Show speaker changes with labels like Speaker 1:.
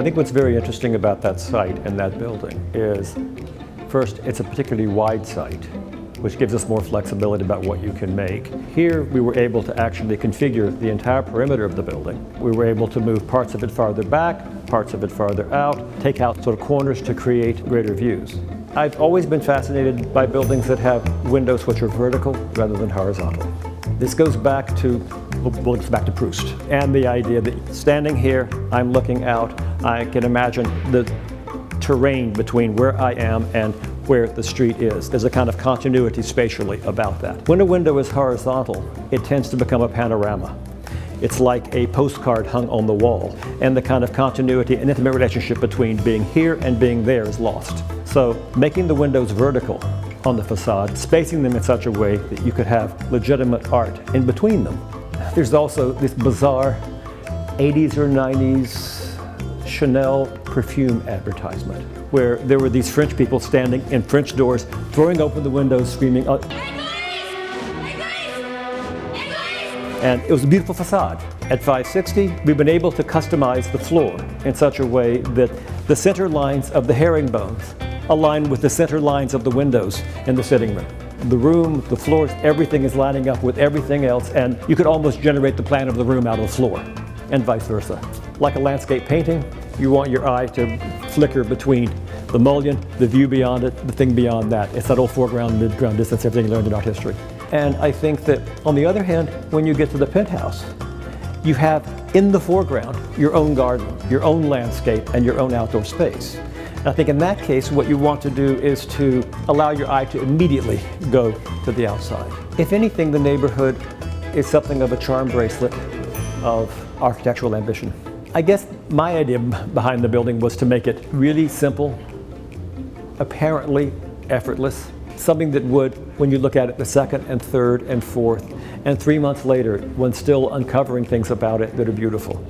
Speaker 1: I think what's very interesting about that site and that building is, first, it's a particularly wide site, which gives us more flexibility about what you can make. Here, we were able to actually configure the entire perimeter of the building. We were able to move parts of it farther back, parts of it farther out, take out sort of corners to create greater views. I've always been fascinated by buildings that have windows which are vertical rather than horizontal. This goes back to, well, it's back to Proust, and the idea that standing here, I'm looking out, I can imagine the terrain between where I am and where the street is. There's a kind of continuity spatially about that. When a window is horizontal, it tends to become a panorama. It's like a postcard hung on the wall, and the kind of continuity and intimate relationship between being here and being there is lost. So making the windows vertical on the facade, spacing them in such a way that you could have legitimate art in between them. There's also this bizarre 80s or 90s Chanel perfume advertisement, where there were these French people standing in French doors, throwing open the windows, screaming, and it was a beautiful facade. At 560, we've been able to customize the floor in such a way that the center lines of the herringbones align with the center lines of the windows in the sitting room. The room, the floors, everything is lining up with everything else, and you could almost generate the plan of the room out of the floor, and vice versa. Like a landscape painting, you want your eye to flicker between the mullion, the view beyond it, the thing beyond that. It's that old foreground, midground distance, everything you learned in art history. And I think that, on the other hand, when you get to the penthouse, you have in the foreground your own garden, your own landscape, and your own outdoor space. And I think in that case, what you want to do is to allow your eye to immediately go to the outside. If anything, the neighborhood is something of a charm bracelet of architectural ambition. I guess my idea behind the building was to make it really simple, apparently effortless, something that would, when you look at it the second and third and fourth, and 3 months later, when still uncovering things about it that are beautiful.